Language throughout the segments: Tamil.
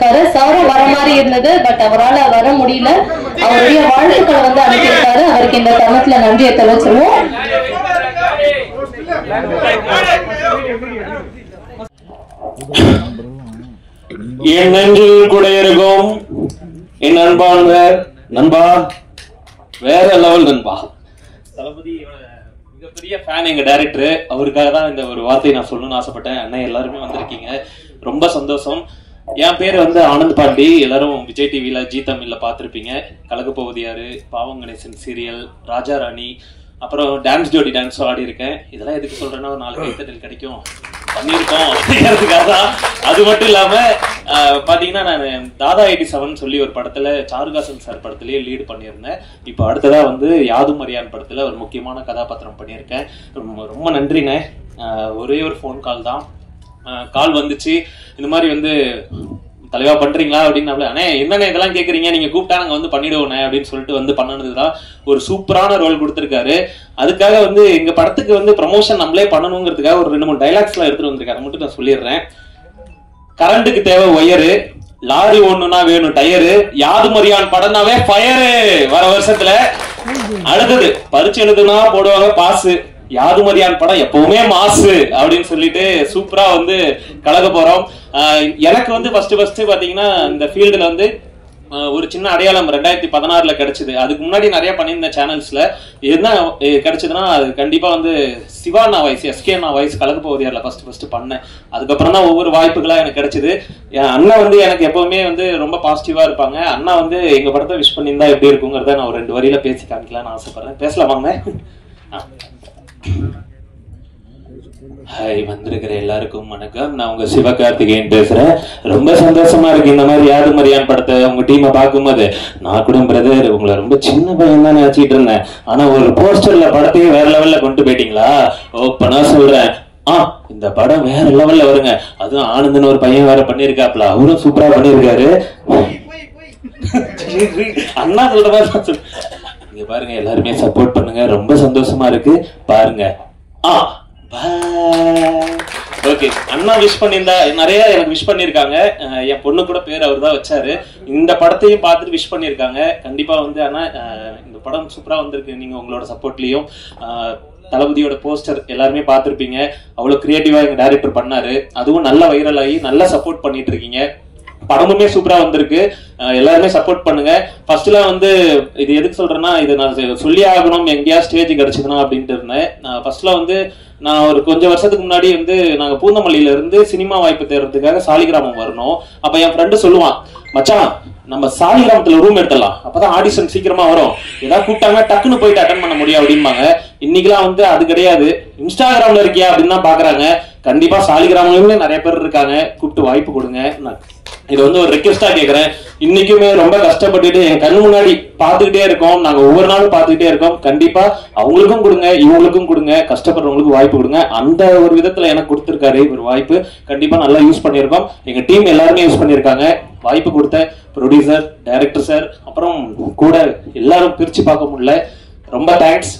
சொல்லியிருக்காரு. சாரும் வர மாதிரி இருந்தது, பட் அவரால் வர முடியல. அவருடைய வாழ்த்துக்களை வந்து அனுப்பியிருக்காரு. அவருக்கு இந்த தருணத்துல நன்றியை தெரிவிச்சிருவோம். என் நெஞ்சில் கூட இருக்கும் என் அன்பான நண்பா, வேற லெவல் நண்பா. தளபதி மிகப்பெரிய ஃபேன் எங்க டைரக்டர். அவருக்காக தான் இந்த ஒரு வார்த்தையை நான் சொல்லணும்னு ஆசைப்பட்டேன். அண்ணன் எல்லாருமே வந்திருக்கீங்க, ரொம்ப சந்தோஷம். என் பேர் வந்து ஆனந்த் பாண்டி. எல்லாரும் விஜய் டிவில ஜி தமிழ்ல பார்த்துருப்பீங்க. கலக்கப்போவது யாரு, பாவம் கணேசன் சீரியல், ராஜா ராணி, அப்புறம் டான்ஸ் ஜோடி டான்ஸும் ஆடி இருக்கேன். இதெல்லாம் எதுக்கு சொல்றேன்னா, ஒரு 4 கைத்தட்டல் கிடைக்கும் பண்ணியிருக்கோம் அப்படிங்கிறதுக்காக தான். அது மட்டும் இல்லாம பாத்தீங்கன்னா, நான் தாதா 87 சொல்லி ஒரு படத்துல சாருகாசன் சார் படத்திலேயே லீடு பண்ணியிருந்தேன். இப்போ அடுத்ததா வந்து யாதும் அறியான் படத்துல ஒரு முக்கியமான கதாபாத்திரம் பண்ணியிருக்கேன். ரொம்ப நன்றிண்ணே. ஒரே ஒரு ஃபோன் கால் தான். கால் வந்துச்சு, இந்த மாதிரி வந்து தலைவா பண்றீங்களா அப்படின்னு. அண்ணே என்னண்ணே இதெல்லாம் கேட்குறீங்க, நீங்க கூப்பிட்டா நாங்க வந்து பண்ணிடுவோண்ணே அப்படின்னு சொல்லிட்டு வந்து பண்ணனதுதான். ஒரு சூப்பரான ரோல் கொடுத்துருக்காரு. அதுக்காக வந்து எங்க படத்துக்கு வந்து ப்ரமோஷன் நம்மளே பண்ணணுங்கிறதுக்காக ஒரு 2-3 டைலாக்ஸ் எல்லாம் எடுத்துட்டு வந்திருக்காரு. மட்டும் நான் சொல்லிடுறேன். கரண்ட்டுக்கு தேவை ஒயரு, லாரி ஒண்ணுனா வேணும் டயரு, யாதும் அறியான் படம்னாவே ஃபயரு வர வருஷத்துல. அடுத்தது பரிச்சு எழுதுனா போடுவாங்க பாசு, யாதும் அறியான் படம் எப்பவுமே மாசு அப்படின்னு சொல்லிட்டு சூப்பரா வந்து கலக்க போறோம். எனக்கு வந்து ஃபர்ஸ்ட் பாத்தீங்கன்னா இந்த ஃபீல்டுல வந்து ஒரு சின்ன அடையாளம் 2016 கிடைச்சது. அதுக்கு முன்னாடி நிறைய பண்ணியிருந்த சேனல்ஸ்ல என்ன கிடைச்சதுன்னா, அது கண்டிப்பா வந்து சிவானா வாய்ஸ், எஸ்கேனா வாய்ஸ் கலக்க போவதியார்ல ஃபர்ஸ்ட் பண்ணேன். அதுக்கப்புறம் தான் ஒவ்வொரு வாய்ப்புகளா எனக்கு கிடைச்சது. என் அண்ணா வந்து எனக்கு எப்பவுமே வந்து ரொம்ப பாசிட்டிவா இருப்பாங்க. அண்ணா வந்து எங்க படத்தை விஷ் பண்ணியிருந்தா எப்படி இருக்குங்கிறத நான் ஒரு 2 வரியில பேசி காமிக்கலாம்னு ஆசைப்படுறேன். பேசலாமாங்க? ஹாய், வந்திருக்கிற எல்லாருக்கும் வணக்கம். நான் உங்க சிவகார்த்திகேயன் பேசுறேன். ரொம்ப சந்தோஷமா இருக்கு இந்த மாதிரி யாதும் அறியான் படத்தை உங்க டீமை பார்க்கும்போது. நான் கூட பிரதர் உங்களை ரொம்ப சின்ன பையன் தான் நினைச்சிட்டு இருந்தேன். ஆனா ஒரு போஸ்டர்ல படத்தையே வேற லெவல்ல கொண்டு போயிட்டீங்களா? ஓப்பனா சொல்றேன், இந்த படம் வேற லெவல்ல வருங்க. அதுவும் ஆனந்தன் ஒரு பையன் வேற பண்ணிருக்காப்ல, அவரும் சூப்பரா பண்ணிருக்காரு. அண்ணா சொல்ற மாதிரி நீங்க பாருங்க, எல்லாருமே சப்போர்ட் பண்ணுங்க. ரொம்ப சந்தோஷமா இருக்கு பாருங்க. ஓகே, அண்ணா விஷ் பண்ணியிருந்தா நிறைய எனக்கு விஷ் பண்ணியிருக்காங்க. என் பொண்ணு கூட பேர் அவர் தான் வச்சாரு. இந்த படத்தையும் பார்த்துட்டு விஷ் பண்ணியிருக்காங்க. கண்டிப்பா வந்து அண்ணா இந்த படம் சூப்பரா வந்திருக்கு. நீங்க உங்களோட சப்போர்ட்லயும் தளபதியோட போஸ்டர் எல்லாருமே பார்த்துருப்பீங்க. அவ்வளவு கிரியேட்டிவா எங்க டைரக்டர் பண்ணாரு. அதுவும் நல்ல வைரல் ஆகி நல்லா சப்போர்ட் பண்ணிட்டு இருக்கீங்க. படமுமே சூப்பரா வந்திருக்கு. எல்லாருமே சப்போர்ட் பண்ணுங்க. ஃபர்ஸ்ட்லாம் வந்து இது எதுக்கு சொல்றேன்னா, இது நான் சொல்லி ஆகணும் எங்கேயா ஸ்டேஜ் கிடைச்சதுன்னா அப்படின்ட்டு இருந்தேன். ஃபர்ஸ்ட்ல வந்து நான் ஒரு கொஞ்சம் வருஷத்துக்கு முன்னாடி வந்து நாங்க பூந்தமல்லியில இருந்து சினிமா வாய்ப்பு தேடுறதுக்காக சாலிகிராமம் வரணும். அப்ப என் ஃப்ரெண்டு சொல்லுவான், மச்சான் நம்ம சாலிகிராமத்துல ரூம் எடுத்துடலாம், அப்பதான் ஆடிஷன் சீக்கிரமா வரும், ஏதாவது கூப்பிட்டாங்க டக்குன்னு போயிட்டு அட்டன் பண்ண முடியும் அப்படிம்பாங்க. இன்னைக்கெல்லாம் வந்து அது கிடையாது. இன்ஸ்டாகிராம்ல இருக்கியா அப்படின்னு தான் பாக்குறாங்க. கண்டிப்பா சாலிகிராமங்களுமே நிறைய பேர் இருக்காங்க, கூப்பிட்டு வாய்ப்பு கொடுங்க. இது வந்து ஒரு ரெக்வெஸ்டா கேட்கறேன். இன்னைக்குமே ரொம்ப கஷ்டப்பட்டுட்டு என் கண்ணு முன்னாடி பாத்துக்கிட்டே இருக்கோம். நாங்க ஒவ்வொரு நாளும் பாத்துக்கிட்டே இருக்கோம். கண்டிப்பா அவங்களுக்கும் கொடுங்க, இவங்களுக்கும் கொடுங்க, கஷ்டப்படுறவங்களுக்கு வாய்ப்பு கொடுங்க. அந்த ஒரு விதத்துல எனக்கு கொடுத்திருக்காரு ஒரு வாய்ப்பு. கண்டிப்பா நல்லா யூஸ் பண்ணிருக்கோம். எங்க டீம் எல்லாருமே யூஸ் பண்ணிருக்காங்க. வாய்ப்பு கொடுத்த ப்ரொடியூசர், டைரக்டர் சார், அப்புறம் கூட எல்லாரும் பிரிச்சு பார்க்க முடியல. ரொம்ப thanks.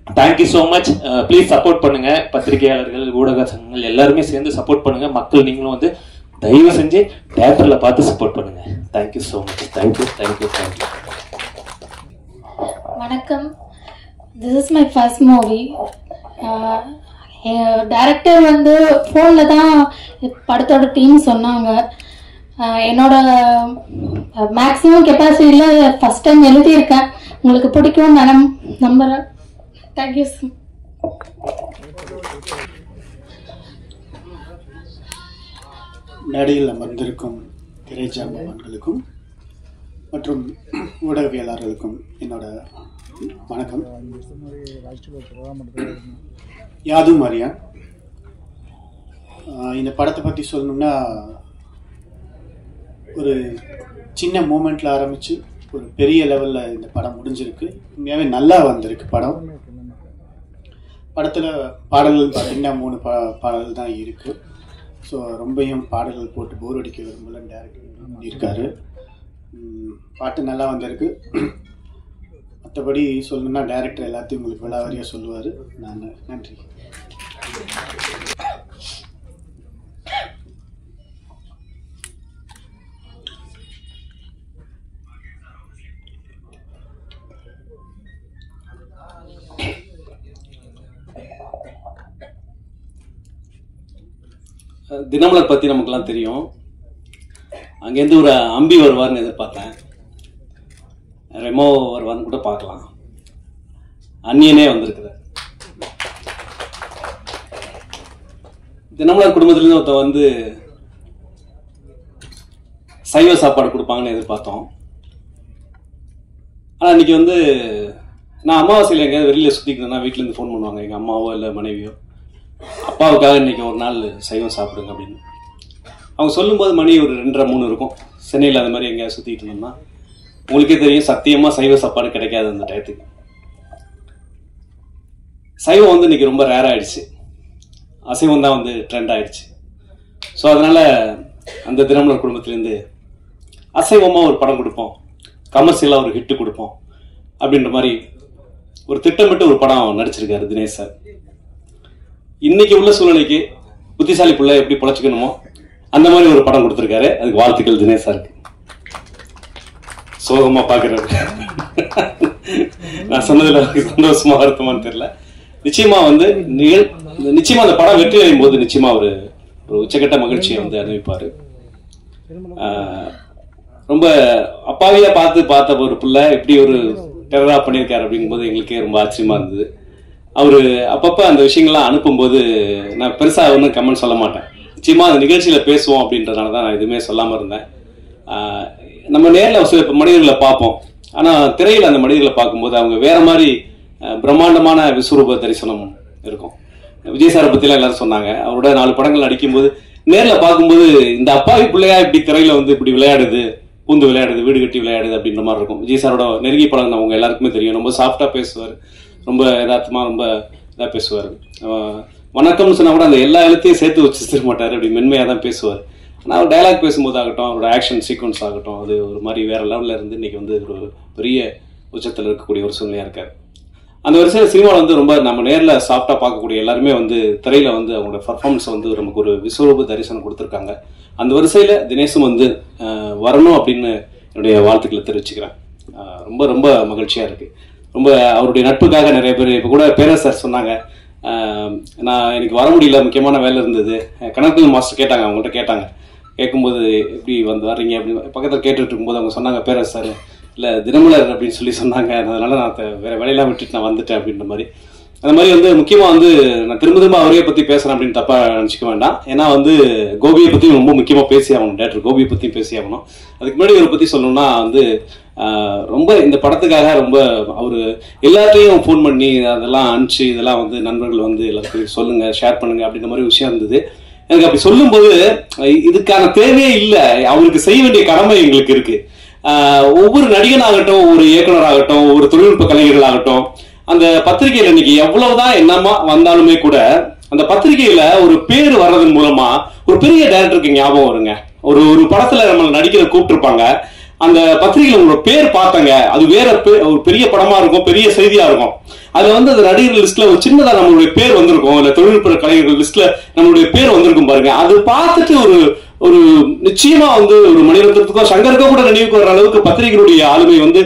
Thank you so much. Please support பண்ணுங்க. பத்திரிகையாளர்கள், ஊடக சங்கங்கள் எல்லாருமே சேர்ந்து சப்போர்ட் பண்ணுங்க. மக்கள் நீங்களும் வந்து தயவு செஞ்சு தியேட்டர்ல பார்த்து சப்போர்ட் பண்ணுங்க. Thank you so much. தேங்க்யூ. வணக்கம். This is my first movie. Director வந்து ஃபோனில் தான் படத்தோட டீம் சொன்னாங்க. என்னோட மேக்ஸிமம் கெப்பாசிட்டியில் ஃபர்ஸ்ட் டைம் எழுதியிருக்கேன். உங்களுக்கு பிடிக்கும் நான் நம்புறேன். தேங்க்யூ. மேடையில் அமர்ந்திருக்கும் திரைச்சாம்பவன்களுக்கும் மற்றும் ஊடகவியலாளர்களுக்கும் என்னோட வணக்கம். யாதும் அறியான் இந்த படத்தை பற்றி சொல்லணும்னா, ஒரு சின்ன மூமெண்ட்ல ஆரம்பிச்சு ஒரு பெரிய லெவலில் இந்த படம் முடிஞ்சிருக்கு. உண்மையாகவே நல்லா வந்திருக்கு படம். படத்தில் பாடல்கள் பார்த்தீங்கன்னா 3 பாடல்கள் தான் இருக்குது. ஸோ ரொம்பையும் பாடல்கள் போட்டு போர் அடிக்க விரும்பலன்னு டைரக்டர் இருக்காரு. பாட்டு நல்லா வந்திருக்கு. மற்றபடி சொல்லணும்னா டைரக்டர் எல்லாத்தையும் உங்களுக்கு விளாவரியாக சொல்லுவார். நான் நன்றி. தினமலர் பற்றி நமக்குலாம் தெரியும். அங்கேருந்து ஒரு அம்பி வருவார்னு எதிர்பார்த்தேன். ரெமோ வருவார்னு கூட பார்க்கலாம். அந்நியனே வந்திருக்கிறார். தினமலர் குடும்பத்திலேருந்து ஒருத்தர் வந்து சைவ சாப்பாடு கொடுப்பாங்கன்னு எதிர்பார்த்தோம். ஆனால் இன்னைக்கு வந்து நான் அமாவாசையில் எங்கேயாவது வெளியில் சுற்றிக்கிறேன்னா வீட்டிலேருந்து ஃபோன் பண்ணுவாங்க, எங்கள் அம்மாவோ இல்லை மனைவியோ, அப்பாவுக்காக இன்னைக்கு ஒரு நாள் சைவம் சாப்பிடுங்க அப்படின்னு. அவங்க சொல்லும்போது மணி ஒரு 2:30-3 இருக்கும். சென்னையில் அந்த மாதிரி எங்கேயாவது சுற்றிட்டு இருந்தோம்னா உங்களுக்கே தெரியும், சத்தியமாக சைவ சாப்பாடு கிடைக்காது அந்த டயத்துக்கு. சைவம் வந்து இன்னைக்கு ரொம்ப ரேர் ஆயிடுச்சு. அசைவம் தான் வந்து ட்ரெண்ட் ஆயிடுச்சு. ஸோ அதனால அந்த தினமலர் குடும்பத்திலேருந்து அசைவமாக ஒரு படம் கொடுப்போம், கமர்ஷியலாக ஒரு ஹிட்டு கொடுப்போம் அப்படின்ற மாதிரி ஒரு திட்டமிட்டு ஒரு படம் நடிச்சிருக்காரு தினேஷ் சார். இன்னைக்கு உள்ள சூழ்நிலைக்கு புத்திசாலி பிள்ளை எப்படி பொழைச்சிக்கணுமோ அந்த மாதிரி ஒரு படம் கொடுத்துருக்காரு. அதுக்கு வாழ்த்துக்கள் தினேஷ் சாருக்கு. சோகமா பாக்குறாரு. நான் சொன்னதுல சந்தோஷமா வருத்தமானு தெரியல. நிச்சயமா வந்து நிச்சயமா அந்த படம் வெற்றி அடையும் போது நிச்சயமா ஒரு உச்சகட்ட மகிழ்ச்சியை வந்து அனுபவிப்பாரு. ரொம்ப அப்பாவியா பார்த்த ஒரு பிள்ளை எப்படி ஒரு டெரரா பண்ணியிருக்காரு அப்படிங்கும்போது எங்களுக்கே ரொம்ப ஆச்சரியமா இருந்தது. அவரு அப்பப்ப அந்த விஷயங்கள்லாம் அனுப்பும்போது நான் பெருசா ஒன்றும் கமெண்ட் சொல்ல மாட்டேன். நிச்சயமா அந்த நிகழ்ச்சியில பேசுவோம் அப்படின்றதுனாலதான் நான் எதுவுமே சொல்லாம இருந்தேன். நம்ம நேரில் சில மனிதர்களை பார்ப்போம், ஆனா திரையில அந்த மனிதர்களை பார்க்கும்போது அவங்க வேற மாதிரி பிரம்மாண்டமான விஸ்வரூப தரிசனம் இருக்கும். விஜய் சாரை பத்திலாம் எல்லாரும் சொன்னாங்க. அவரோட 4 படங்கள் நடிக்கும்போது நேரில் பார்க்கும்போது இந்த அப்பாவி பிள்ளையா இப்படி திரையில வந்து இப்படி விளையாடுது, பூந்து விளையாடுது, வீடு கட்டி விளையாடுது அப்படின்ற மாதிரி இருக்கும். விஜய் சாரோட நெருங்கி படம் அவங்க எல்லாருக்குமே தெரியும். ரொம்ப சாஃப்டா பேசுவார், ரொம்ப யதார்த்தமா ரொம்ப இதா பேசுவார். வணக்கம்னு சொன்னா கூட அந்த எல்லா எழுத்தையும் சேர்த்து வச்சு தர மாட்டாரு, அப்படி மென்மையா தான் பேசுவார். ஆனால் அவர் டைலாக் பேசும்போது ஆகட்டும், அவரோட ஆக்ஷன் சீக்வன்ஸ் ஆகட்டும், அது ஒரு மாதிரி வேற லெவலில் இருந்து இன்னைக்கு வந்து ஒரு பெரிய உச்சத்தில் இருக்கக்கூடிய ஒரு சூழ்நிலையா இருக்காரு. அந்த வரிசையில் சினிமாவில் வந்து ரொம்ப நம்ம நேரில் சாஃப்டா பார்க்கக்கூடிய எல்லாருமே வந்து திரையில வந்து அவங்களோட பர்ஃபார்மன்ஸ் வந்து நமக்கு ஒரு விஸ்வரூப தரிசனம் கொடுத்துருக்காங்க. அந்த வரிசையில தினேஷும் வந்து வரணும் அப்படின்னு என்னுடைய வாழ்த்துக்களை தெரிவிச்சுக்கிறேன். ரொம்ப ரொம்ப மகிழ்ச்சியா இருக்கு. ரொம்ப அவருடைய நட்புக்காக நிறைய பேர் இப்போ கூட பேரரசர் சொன்னாங்க, நான் எனக்கு வர முடியல, முக்கியமான வேலை இருந்தது. கணக்கு மாஸ்டர் கேட்டாங்க, அவங்கள்ட்ட கேட்டாங்க. கேட்கும்போது எப்படி வந்து வர்றீங்க அப்படின்னு பக்கத்தில் கேட்டுட்டு இருக்கும்போது அவங்க சொன்னாங்க, பேரரசர் இல்லை தினமலர் அப்படின்னு சொல்லி சொன்னாங்க, அதனால நான் வேற வேலையெல்லாம் விட்டுட்டு நான் வந்துட்டேன் அப்படின்ற மாதிரி. அந்த மாதிரி வந்து முக்கியமா வந்து நான் திரும்ப அவரையே பத்தி பேசுறேன் அப்படின்னு தப்பா நினைச்சுக்க வேண்டாம். ஏன்னா வந்து கோபியை பத்தி ரொம்ப முக்கியமா பேசி ஆகணும், டேரக்டர் கோபியை பத்தி பேசி ஆகணும். அதுக்கு முன்னாடி இவரை பத்தி சொல்லணும்னா வந்து ரொம்ப இந்த படத்துக்காக ரொம்ப அவரு எல்லாத்தையும் ஃபோன் பண்ணி அதெல்லாம் அனுப்பிச்சு இதெல்லாம் வந்து நண்பர்கள் வந்து எல்லாத்துக்கும் சொல்லுங்க, ஷேர் பண்ணுங்க அப்படின்ற மாதிரி விஷயம் இருந்தது. எனக்கு அப்படி சொல்லும்போது இதுக்கான தேவையே இல்லை, அவருக்கு செய்ய வேண்டிய கடமை எங்களுக்கு இருக்கு. ஒவ்வொரு நடிகனாகட்டும், ஒவ்வொரு இயக்குனராகட்டும், ஒவ்வொரு தொழில்நுட்ப கலைஞர்களாகட்டும், அந்த பத்திரிகையில இன்னைக்கு எவ்வளவுதான் என்னமா வந்தாலுமே கூட அந்த பத்திரிகையில ஒரு பேர் வர்றதன் மூலமா ஒரு பெரிய டைரக்டருக்கு ஞாபகம் வருங்க. ஒரு படத்துல நம்ம நடிக்கிற கூப்பிட்டுருப்பாங்க, அந்த பத்திரிகையில உங்களோட பேர் பார்த்தாங்க, அது வேற ஒரு பெரிய படமா இருக்கும், பெரிய செய்தியா இருக்கும். அதுல வந்து அந்த நடிகர்கள் லிஸ்ட்ல ஒரு சின்னதா நம்மளுடைய பேர் வந்திருக்கும், இல்ல தொழில்நுட்ப கலைஞர்கள் லிஸ்ட்ல நம்மளுடைய பேர் வந்திருக்கும் பாருங்க. அது பார்த்துட்டு ஒரு நிச்சயமா வந்து ஒரு மணிரத்னத்துக்கோ சங்கருக்கோ கூட நினைவுக்கு வர அளவுக்கு பத்திரிகைகளுடைய ஆளுமை வந்து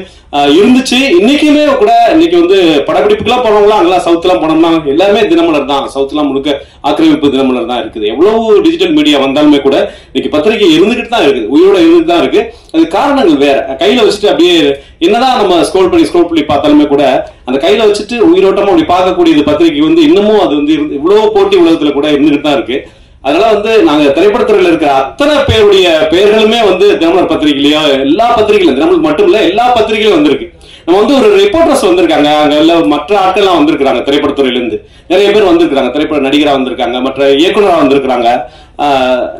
இருந்துச்சு. இன்னைக்குமே கூட இன்னைக்கு வந்து படப்பிடிப்புக்கெல்லாம் போனவங்களாம் அங்கெல்லாம் சவுத்லாம் போனோம்னா எல்லாமே தினமலர் தான், சவுத்லாம் முழுக்க ஆக்கிரமிப்பு தினமலர் தான் இருக்குது. எவ்வளவு டிஜிட்டல் மீடியா வந்தாலுமே கூட இன்னைக்கு பத்திரிகை இருந்துகிட்டு தான் இருக்குது, உயிரோட இருந்துட்டு தான் இருக்கு. அது காரணங்கள் வேற. கையில வச்சுட்டு அப்படியே என்னதான் நம்ம ஸ்க்ரோல் பண்ணி பார்த்தாலுமே கூட அந்த கையில வச்சுட்டு உயிரோட்டமா அப்படி பார்க்கக்கூடிய பத்திரிகை வந்து இன்னமும் அது வந்து இவ்வளவு போட்டி உலகத்துல கூட இருந்துகிட்டு தான் இருக்கு. அதனால வந்து நாங்க திரைப்படத்துறையில இருக்கிற அத்தனை பேருடைய பெயர்களுமே வந்து தினமலர் பத்திரிகையிலயோ எல்லா பத்திரிகையிலும், தினமலர் மட்டும் இல்ல எல்லா பத்திரிகையிலும் வந்திருக்கு. நம்ம வந்து ஒரு ரிப்போர்ட்டர்ஸ் வந்திருக்காங்க, அங்க எல்லாம் மற்ற ஆட்கள்லாம் வந்திருக்காங்க, திரைப்படத்துறையில இருந்து நிறைய பேர் வந்திருக்காங்க, திரைப்பட நடிகரா வந்திருக்காங்க, மற்ற இயக்குனரா வந்திருக்காங்க,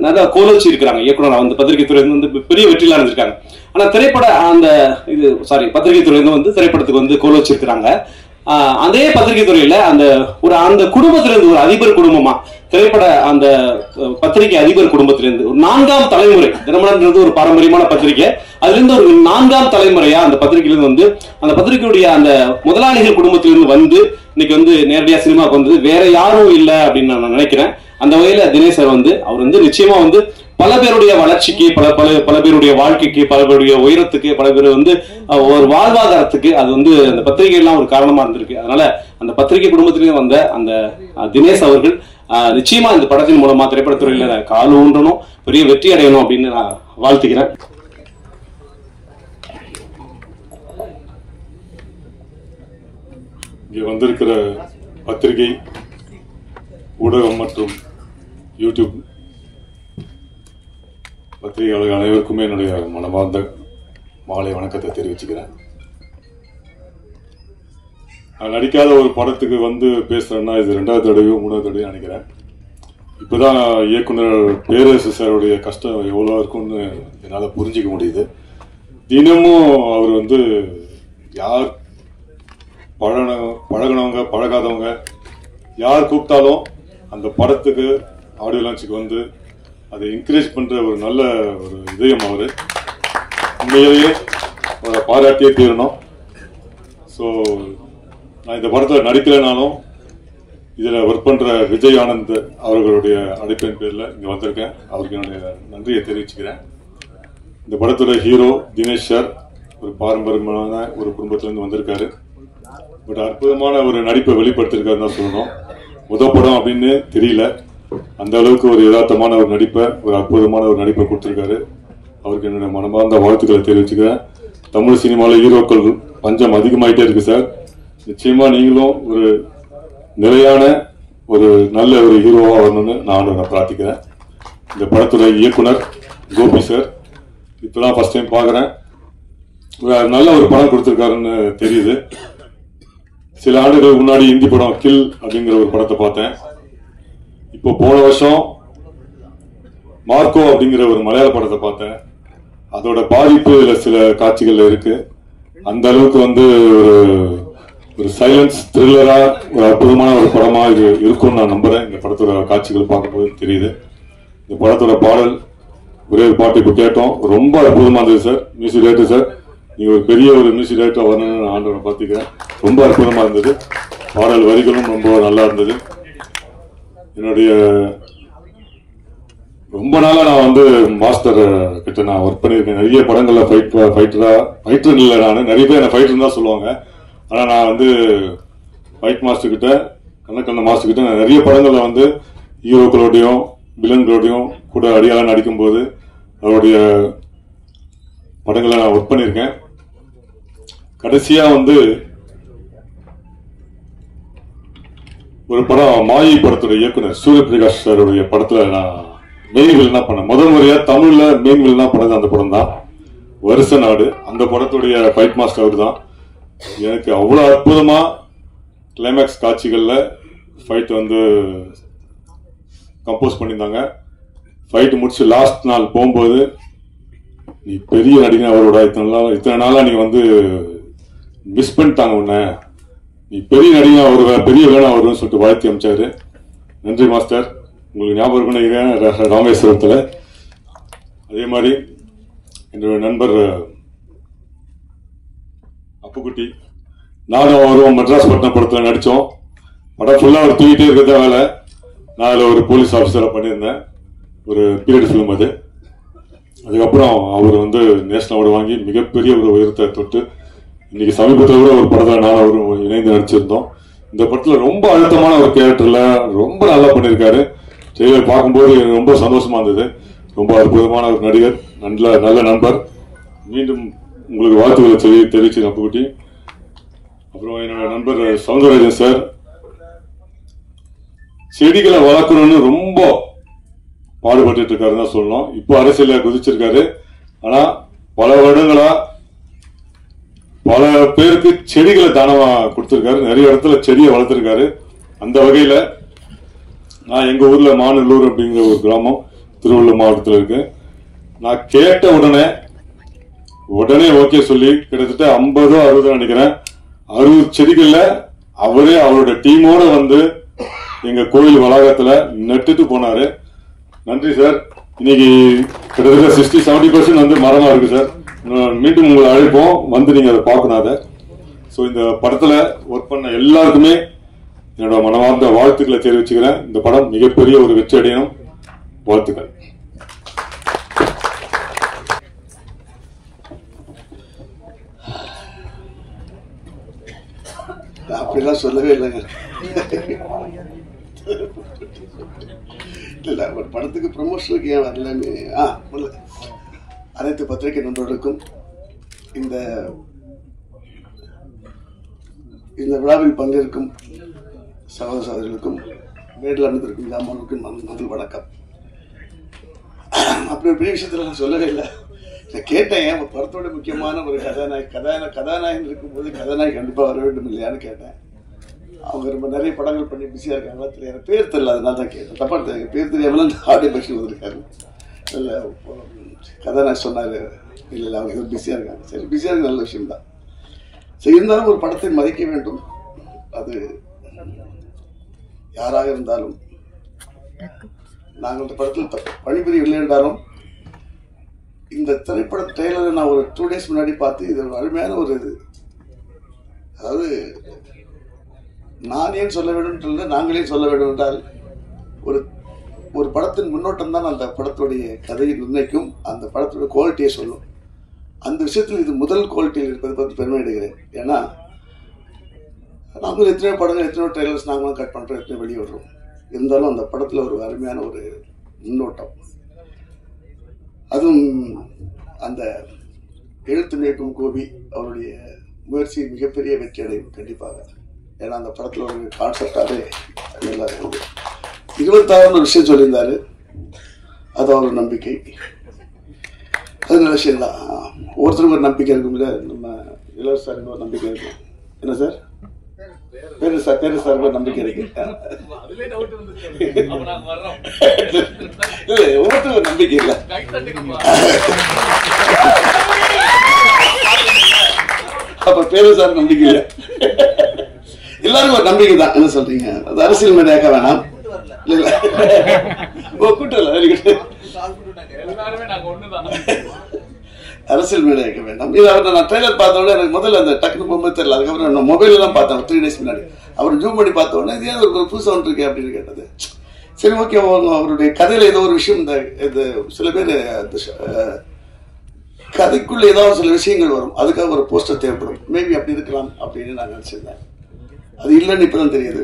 நிறைய கோலோச்சி இருக்கிறாங்க இயக்குனரா வந்து பத்திரிகை துறை வந்து பெரிய வெற்றிலாம் இருந்திருக்காங்க. ஆனா பத்திரிகை துறை வந்து திரைப்படத்துக்கு வந்து கோலோச்சி இருக்கிறாங்க. அதே பத்திரிகை துறையில அந்த குடும்பத்திலிருந்து ஒரு அதிபர் குடும்பமா திரைப்பட அந்த பத்திரிகை அதிபர் குடும்பத்திலிருந்து ஒரு 4ஆம் தலைமுறை, தினமலர்ன்றது ஒரு பாரம்பரியமான பத்திரிகை, அதுல இருந்து ஒரு 4ஆம் தலைமுறையா அந்த பத்திரிகையிலிருந்து வந்து அந்த பத்திரிகையுடைய அந்த முதலாளிகள் குடும்பத்திலிருந்து வந்து இன்னைக்கு வந்து நேரடியா சினிமாவுக்கு வந்தது வேற யாரும் இல்லை அப்படின்னு நான் நினைக்கிறேன். அந்த வகையில தினேஷ் சார் வந்து அவர் வந்து நிச்சயமா வந்து பல பேருடைய வளர்ச்சிக்கு, பல பேருடைய வாழ்க்கைக்கு, பல பேருடைய உயரத்துக்கு, பல பேர் வந்து ஒரு வாழ்வாதாரத்துக்கு அது வந்து அந்த பத்திரிகை எல்லாம் ஒரு காரணமா இருந்திருக்கு. அதனால அந்த பத்திரிகை குடும்பத்திலேயே வந்த அந்த தினேஷ் அவர்கள் நிச்சயமா இந்த படத்தின் மூலமா திரைப்படத்துறையில கால் ஊன்றணும், பெரிய வெற்றி அடையணும் அப்படின்னு நான் வாழ்த்துக்கிறேன். இங்கே வந்திருக்கிற பத்திரிகை, ஊடகம் மற்றும் யூடியூப் பத்திரிகையாளர்கள் அனைவருக்குமே என்னுடைய மனமார்ந்த மாலை வணக்கத்தை தெரிவிச்சுக்கிறேன். நான் நடிக்காத ஒரு படத்துக்கு வந்து பேசுறேன்னா இது 2வது தடவையோ 3வது தடவையோ நினைக்கிறேன். இப்போதான் இயக்குனர் பேரரசு சாருடைய கஷ்டம் எவ்வளோ இருக்கும்னு என்னால் புரிஞ்சிக்க முடியுது. தினமும் அவர் வந்து யார் பழகினவங்க பழகாதவங்க யார் கூப்பிட்டாலும் அந்த படத்துக்கு ஆடியோ லான்ச்சுக்கு வந்து அதை என்கரேஜ் பண்ற ஒரு நல்ல ஒரு இதயம் அவர். உண்மையிலேயே அவரை பாராட்டியே தீரணும். ஸோ நான் இந்த படத்தில் நடிக்கலைனாலும் இதில் ஒர்க் பண்ணுற விஜய் ஆனந்த் அவர்களுடைய அழைப்பின் பேரில் இங்கே வந்திருக்கேன். அவருக்கு என்னுடைய நன்றியை தெரிவிச்சுக்கிறேன். இந்த படத்தோட ஹீரோ தினேஷ் சார் ஒரு பாரம்பரியமான ஒரு குடும்பத்திலேருந்து வந்திருக்காரு. பட் அற்புதமான ஒரு நடிப்பை வெளிப்படுத்திருக்காருன்னு தான் சொல்லணும். படம் அப்படின்னு தெரியல, அந்த அளவுக்கு ஒரு யதார்த்தமான ஒரு நடிப்பை, ஒரு அற்புதமான ஒரு நடிப்பை கொடுத்துருக்காரு. அவருக்கு என்னுடைய மனமார்ந்த வாழ்த்துக்களை தெரிவிச்சுக்கிறேன். தமிழ் சினிமாவில் ஹீரோக்கள் பஞ்சம் அதிகமாயிட்டே இருக்கு சார். நிச்சயமா நீங்களும் ஒரு நிலையான ஒரு நல்ல ஒரு ஹீரோவா வரணும்னு நான் பிரார்த்திக்கிறேன். இந்த படத்துடைய இயக்குனர் கோபி சார் இப்பதான் ஃபர்ஸ்ட் டைம் பார்க்குறேன். நல்ல ஒரு படம் கொடுத்துருக்காருன்னு தெரியுது. சில ஆண்டுகள் முன்னாடி இந்தி படம் கில் அப்படிங்கிற ஒரு படத்தை பார்த்தேன். இப்போ போன வருஷம் மார்க்கோ அப்படிங்கிற ஒரு மலையாள படத்தை பார்த்தேன். அதோட பாதிப்பு சில காட்சிகள்ல இருக்கு. அந்த அளவுக்கு வந்து ஒரு சைலன்ஸ் த்ரில்லரா ஒரு அற்புதமான ஒரு படமா இது இருக்கும்னு நான் நம்புறேன். இந்த படத்தோட காட்சிகள் பார்க்கும்போது தெரியுது. இந்த படத்தோட பாடல் ஒரே ஒரு பாட்டு இப்போ கேட்டோம், ரொம்ப அற்புதமா இருந்தது சார். மியூசிக் டைரக்டர் சார், நீங்க ஒரு பெரிய ஒரு மியூசிக் டைரக்டர் வரணும்னு நான் ஆண்டவரை பார்த்துக்கிறேன். ரொம்ப அற்புதமா இருந்தது. பாடல் வரிகளும் ரொம்ப நல்லா இருந்தது. என்னுடைய ரொம்ப நாளா நான் வந்து மாஸ்டர் கிட்ட நான் ஒர்க் பண்ணியிருக்கேன். நிறைய படங்கள்ல ஃபைட்டர் இல்லை, நான் நிறைய பேர் என்ன ஃபைட்டர் தான் சொல்லுவாங்க. ஆனா நான் வந்து ஃபைட் மாஸ்டர் கிட்ட, கண்ண மாஸ்டர் கிட்ட நான் நிறைய படங்கள்ல வந்து ஹீரோக்களோடையும் வில்லன்களோடையும் கூட அடியாளம் நடிக்கும்போது அவருடைய படங்களை நான் ஒர்க் பண்ணியிருக்கேன். கடைசியா வந்து ஒரு படம் மாயி படத்தோட இயக்குனர் சூரியபிரகாஷ் சாருடைய படத்துல நான் மெயின் வில்லனா பண்ணேன். முதல் முறையா தமிழ்ல மெயின் வில்லனா பண்ணது அந்த படம் தான், வருஷ நாடு. அந்த படத்துடைய ஃபைட் மாஸ்டர் அவர் தான். எனக்கு அவ்வளவு அற்புதமா கிளைமேக்ஸ் காட்சிகள்ல ஃபைட் வந்து கம்போஸ் பண்ணியிருந்தாங்க. ஃபைட் முடிச்சு லாஸ்ட் நாள் போகும்போது, நீ பெரிய நடிகை அவரோட இத்தனை நாளா நீ வந்து மிஸ் பண்ணிட்டாங்க உன்ன, நீ பெரிய நடிகை வருவ, பெரிய வேணும் வருவேன்னு சொல்லிட்டு வாழ்த்தி அமைச்சாரு. நன்றி மாஸ்டர். உங்களுக்கு ஞாபகம் இருக்குன்னு நினைக்கிறேன் ராமேஸ்வரத்துல. அதே மாதிரி என்னோட நண்பர் அப்புக்குட்டி, நானும் அவரும் மெட்ராஸ் பட்டினம் படத்துல நடிச்சோம். படம் ஃபுல்லா அவர் தூக்கிட்டே இருக்கிறதா வேலை. நான் அதில் ஒரு போலீஸ் ஆஃபீஸரா பண்ணியிருந்தேன். ஒரு பீரியட் ஃபிலிம் அது. அதுக்கப்புறம் அவர் வந்து நேஷனல் அவார்டு வாங்கி மிகப்பெரிய ஒரு உயரத்தை தொட்டு இன்னைக்கு சமீபத்தில் கூட ஒரு படத்தில் நான் அவரும் இணைந்து நடிச்சிருந்தோம். இந்த படத்துல ரொம்ப அழுத்தமான ஒரு கேரக்டர்ல ரொம்ப நல்லா பண்ணியிருக்காரு. ட்ரெய்லர் பார்க்கும்போது ரொம்ப சந்தோஷமா இருந்தது. ரொம்ப அற்புதமான ஒரு நடிகர், நல்ல நண்பர். மீண்டும் உங்களுக்கு வாழ்த்துக்களை தெரிவிச்சு அப்புக்குட்டி. அப்புறம் என்னோட நண்பர் சவுந்தரராஜன் சார், செடிகளை வளர்க்கணும்னு ரொம்ப பாடுபட்டு இருக்காருன்னு தான் சொல்லணும். இப்போ அரசியல குதிச்சிருக்காரு. ஆனா பல வருடங்களா பல பேருக்கு செடிகளை தானமா கொடுத்திருக்காரு. நிறைய இடத்துல செடியை வளர்த்திருக்காரு. அந்த வகையில நான் எங்க ஊர்ல மாநல்லூர் அப்படிங்கிற ஒரு கிராமம் திருவள்ளூர் மாவட்டத்தில் இருக்கு. நான் கேட்ட உடனே ஓகே சொல்லி கிட்டத்தட்ட 50 60 நினைக்கிறேன் 60 செடிகள்ல அவரே அவரோட டீமோட வந்து எங்க கோயில் வளாகத்துல நட்டுட்டு போனாரு. நன்றி சார். இன்னைக்கு கிட்டத்தட்ட 60-70% வந்து மரமா இருக்கு சார். மீண்டும் உங்களை அழைப்போம், வந்து நீங்க அதை பார்க்கணும். அதை ஸோ இந்த படத்துல ஒர்க் பண்ண எல்லாருக்குமே என்னோட மனமார்ந்த வாழ்த்துக்களை தெரிவிச்சுக்கிறேன். இந்த படம் மிகப்பெரிய ஒரு வெற்றி அடையணும். வாழ்த்துக்கள். அப்படிலாம் சொல்லவே இல்லைங்க. இல்லை ஒரு படத்துக்கு ப்ரமோஷனுக்கு ஏன் வரலன்னு அனைத்து பத்திரிகை நண்பர்களுக்கும் இந்த விழாவில் பங்கேற்கும் சகோதர சகோதரிகளுக்கும் மேடையில் அமர்ந்திருக்கும் ஜாமானுக்கும் முதல் வணக்கம். அப்படி ஒரு பெரிய விஷயத்தில் நான் சொல்லவே இல்லை. நான் கேட்டேன், படத்தோட முக்கியமான ஒரு கதாநாயகன் இருக்கும்போது கதாநாயகி கண்டிப்பாக வர வேண்டும் இல்லையான்னு கேட்டேன். அவங்க ரொம்ப நிறைய படங்கள் பண்ணி பிஸியாக இருக்காங்களா தெரியாது, பேர் தெரியல, அதனால தான் கேட்டேன். தப்பா தெரியாது, பேர் தெரியாமல் ஆடியோ பக்ஷன் வந்திருக்காரு. இல்லை கதாநாயகன் சொன்னார், இல்லை அவங்க எதுவும் பிஸியாக இருக்காங்க. சரி, பிஸியாக இருக்க நல்ல விஷயம்தான். சரி, இருந்தாலும் ஒரு படத்தை மதிக்க வேண்டும். அது யாராக இருந்தாலும், நாங்கள் இந்த படத்தில் பணிபுரியவில்லை என்றாலும் இந்த திரைப்பட ட்ரெய்லரை நான் ஒரு 2 days முன்னாடி பார்த்து இது ஒரு அருமையான ஒரு இது. அதாவது நான் ஏன் சொல்ல வேண்டும், நாங்களே சொல்ல வேண்டும் என்றால் ஒரு படத்தின் முன்னோட்டம் தான் அந்த படத்துடைய கதையை நிர்ணயிக்கும், அந்த படத்துடைய குவாலிட்டியை சொல்லும். அந்த விஷயத்தில் இது முதல் குவாலிட்டியில் இருப்பதை பற்றி பெருமை அடைகிறேன். ஏன்னா நாங்களும் எத்தனையோ படங்கள் எத்தனையோ ட்ரெய்லர்ஸ் நாங்களும் கட் பண்ணுறோம், எத்தனையோ வெளியே விடுறோம். இருந்தாலும் அந்த படத்தில் ஒரு அருமையான ஒரு முன்னோட்டம், அதுவும் அந்த எழுத்து இயக்கும் கோபி அவருடைய முயற்சி மிகப்பெரிய வெற்றி அடையும் கண்டிப்பாக. ஏன்னா அந்த படத்தில் ஒரு கான்செப்டாகவே நல்லா இருக்குது. 26 ஒரு விஷயம் சொல்லியிருந்தாரு, அது ஒரு நம்பிக்கை, அது நல்ல விஷயம் தான். ஒவ்வொருத்தருக்கும் ஒரு நம்பிக்கை இருக்கும்ல, நம்ம இளவரசருக்கு ஒரு நம்பிக்கை இருக்கும். என்ன சார் பேரு சார் ஒரு நம்பிக்கை இருக்கு. ஒவ்வொருத்தருக்கும் ஒரு நம்பிக்கை இல்லை. அப்ப பேரு சார் நம்பிக்கை இல்லை, எல்லாருக்கும் ஒரு நம்பிக்கை தான். என்ன சொல்றீங்க, அது அரசியல் மேடையாக்க வேணாம். இல்ல கூட்டு அரசியல் மேடையாக்க வேண்டாம். இது அவர் நான் ட்ரெய்லர் பார்த்த உடனே எனக்கு முதல்ல அந்த டக்குனு போகும்போது தெரியல. அதுக்கப்புறம் நான் மொபைல் எல்லாம் பார்த்தேன் 3 days முன்னாடி. அவர் ஜூம் பண்ணி பார்த்த உடனே இது ஏன் ஒரு புதுசாக ஒன்று இருக்கு அப்படின்னு கேட்டது. சரி, ஓகே, அவருடைய கதையில ஏதோ ஒரு விஷயம், இந்த சில பேர் கதைக்குள்ள ஏதாவது சில விஷயங்கள் வரும், அதுக்காக ஒரு போஸ்டர் தேவைப்படும், மேபி அப்படி இருக்கலாம் அப்படின்னு நான் நினைச்சிருந்தேன். அது இல்லைன்னு இப்பதான் தெரியுது.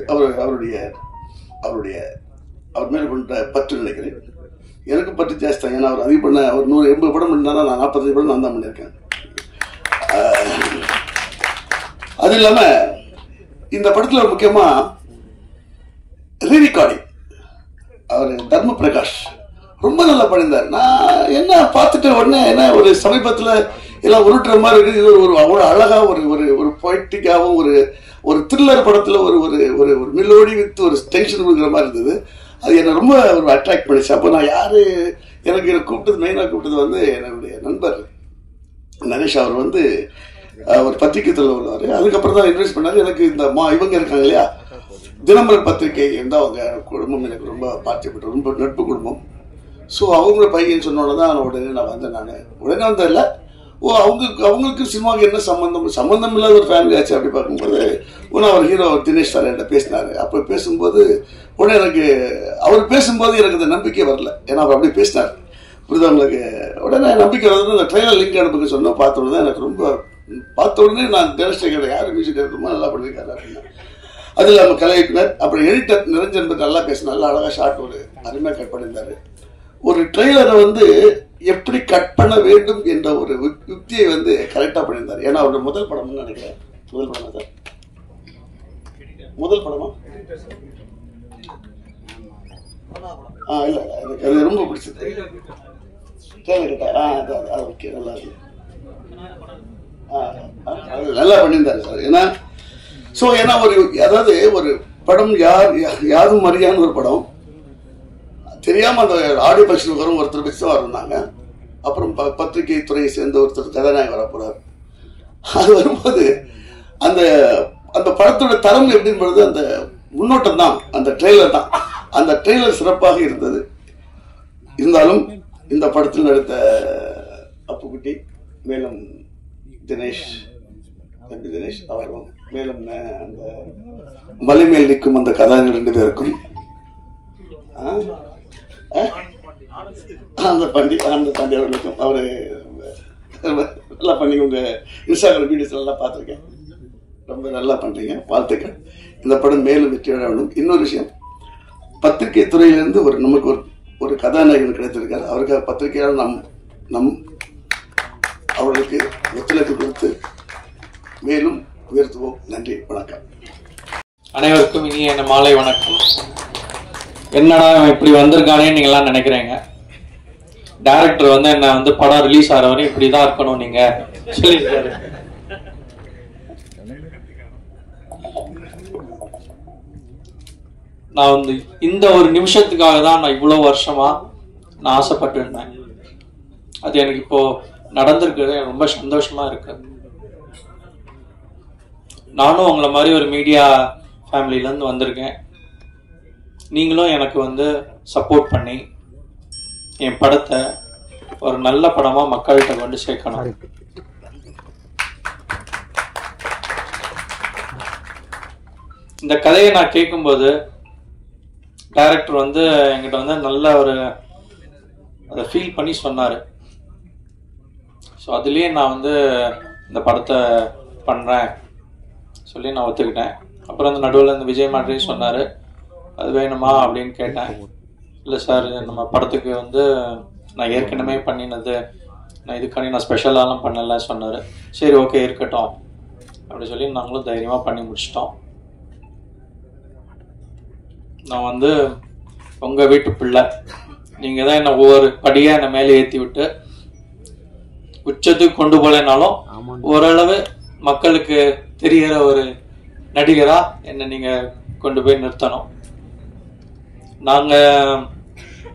அவர் மேல கொண்ட பற்று நினைக்கிறேன். எனக்கு பற்று ஜாஸ்தி தான். ஏன்னா அவர் அதிகம் பண்ண ஒரு 180 படம் பண்ணினாலும் நான் 45 படம் நான் தான் பண்ணியிருக்கேன். அது இல்லாம இந்த படத்துல முக்கியமா ரீரிகார்டிங் அவர் தர்ம பிரகாஷ் ரொம்ப நல்லா பண்ணியிருந்தார். நான் என்ன பார்த்துட்டு உடனே என்ன ஒரு சமீபத்தில் எல்லாம் உருட்டுற மாதிரி இருக்குது. இது ஒரு அவ்வளோ அழகா ஒரு பொய்டிக்காகவும் ஒரு த்ரில்லர் படத்துல ஒரு மில்லோடி வித் ஒரு டென்ஷன் கொடுக்குற மாதிரி இருந்தது. அது என்னை ரொம்ப ஒரு அட்ராக்ட் பண்ணிச்சு. அப்போ நான் எனக்கு மெயினாக கூப்பிட்டது வந்து என்னுடைய நண்பர் நரேஷ். அவர் வந்து ஒரு பத்திரிகைத்தில் உள்ளவர். அதுக்கப்புறம் தான் இன்வெஸ்ட் பண்ணாரு. எனக்கு இந்த இவங்க இருக்காங்க இல்லையா, தினமலர் பத்திரிகை இருந்தால் அவங்க குடும்பம் எனக்கு ரொம்ப பார்ட்டிப்பட்டு ரொம்ப நட்பு குடும்பம். ஸோ அவங்கள பையன் சொன்னோட தான் உடனே நான் வந்ததில்லை. அவங்களுக்கு சினிமாவுக்கு என்ன சம்பந்தம் இல்லாத ஒரு ஃபேமிலி ஆச்சு. அப்படி பார்க்கும்போது அவர் ஹீரோ தினேஷ் சார் என்கிட்ட பேசினாரு. அப்போ பேசும்போது உடனே அவர் பேசும்போது எனக்கு அந்த நம்பிக்கை வரல. ஏன்னா அவர் அப்படி பேசினார், புரியுது அவங்களுக்கு. உடனே நம்பிக்கை வந்து அந்த ட்ரெய்லர் லிங்க் அனுப்புங்க சொன்னால் பார்த்த உடனே எனக்கு ரொம்ப பார்த்த உடனே நான் தினேஷ் கேட்டேன், யார் மியூசிக் ரொம்ப நல்லா பண்ணியிருக்காரு அப்படின்னா. அது இல்லாமல் கலை இயக்குனர் அப்புறம் எடிட்டர் நிரஞ்சன் பற்றி நல்லா பேச நல்லா அழகாக ஷார்ட் ஒரு அருமையாக கட் பண்ணியிருந்தாரு. ஒரு ட்ரெய்லரை வந்து எப்படி கட் பண்ண வேண்டும் என்ற ஒரு யுக்தியை வந்து கரெக்டாக பண்ணியிருந்தார். ஏன்னா அவரோட முதல் படம்னு நினைக்கிறேன். முதல் படமா சார்? முதல் படமா? இல்ல எனக்கு அது ரொம்ப பிடிச்சது. ஓகே, நல்லா இருக்கு, நல்லா பண்ணியிருந்தாரு சார். ஏன்னா அதாவது ஒரு படம் யாரும் அறியாத ஒரு படம் தெரியாம அந்த ஆடியோ பக்ஷன் வரும் ஒருத்தர் பெருசாக இருந்தாங்க. அப்புறம் பத்திரிகை துறையை சேர்ந்த ஒருத்தர் கதாநாயகன் வர போறார். அது வரும்போது அந்த படத்தோட தரம் எப்படின்றது அந்த முன்னோட்டம் தான், அந்த ட்ரெய்லர் தான். அந்த ட்ரெய்லர் சிறப்பாக இருந்தது. இருந்தாலும் இந்த படத்தில் நடித்த அப்புக்குட்டி, மேலும் தினேஷ் அவர்களும், மேலும் அந்த மலைமேல் நிற்கும் அந்த கதாநாயகன் 2 பேருக்கும், அந்த பாண்டி அவர்களுக்கும், அவரு நல்லா பண்ணி உங்க இன்ஸ்டாகிராம் வீடியோஸ் நல்லா பார்த்துருக்கேன். ரொம்ப நல்லா பண்றீங்க, வாழ்த்துக்கள். இந்த படம் மேலும் வெற்றி அடைய வேண்டும். இன்னொரு விஷயம், பத்திரிகை துறையிலிருந்து நமக்கு ஒரு கதாநாயகன் கிடைத்திருக்காரு. அவருக்கு பத்திரிகையாளர் நம் அவர்களுக்கு ஒத்துழைப்பு கொடுத்து மேலும் உயர்த்துவோம். நன்றி, வணக்கம். அனைவருக்கும் இனிய மாலை வணக்கம். என்னடா இப்படி வந்திருக்கானே நீங்களாம் நினைக்கிறீங்க. டைரக்டர் என்ன படம் ரிலீஸ் ஆகிற வரையும் இப்படிதான் இருக்கணும் நீங்க சொல்லியிருக்காரு. நான் இந்த ஒரு நிமிஷத்துக்காக தான் நான் இவ்வளவு வருஷமா நான் ஆசைப்பட்டு இருந்தேன். அது எனக்கு இப்போ நடந்திருக்கிறது ரொம்ப சந்தோஷமா இருக்கு. நானும் உங்களை மாதிரி ஒரு மீடியா ஃபேமிலில இருந்து வந்திருக்கேன். நீங்களும் எனக்கு சப்போர்ட் பண்ணி என் படத்தை ஒரு நல்ல படமா மக்கள்கிட்ட கொண்டு சேர்க்கணும். இந்த கதையை நான் கேட்கும்போது டைரக்டர் என்கிட்ட நல்ல ஒரு அதை ஃபீல் பண்ணி சொன்னாரு. ஸோ அதுலேயே நான் இந்த படத்தை பண்றேன் சொல்லி நான் ஒத்துக்கிட்டேன். அப்புறம் நடுவில் இந்த விஜய் மாதிரி சொன்னாரு, அது வேணுமா அப்படின்னு கேட்டேன். இல்லை சார், நம்ம படத்துக்கு நான் ஏற்கனவே பண்ணினது, நான் இதுக்காண்டி நான் ஸ்பெஷலாலாம் பண்ணல சொன்னார். சரி, ஓகே, இருக்கட்டும் அப்படி சொல்லி நாங்களும் தைரியமாக பண்ணி முடிச்சிட்டோம். நான் உங்கள் வீட்டு பிள்ளை, நீங்கள் தான் என்னை ஒவ்வொரு படியாக என்னை மேலே ஏற்றி விட்டு உச்சத்துக்கு கொண்டு போகலைனாலும் ஓரளவு மக்களுக்கு தெரிகிற ஒரு நடிகராக என்னை நீங்கள் கொண்டு போய் நிறுத்தணும். நாங்கள்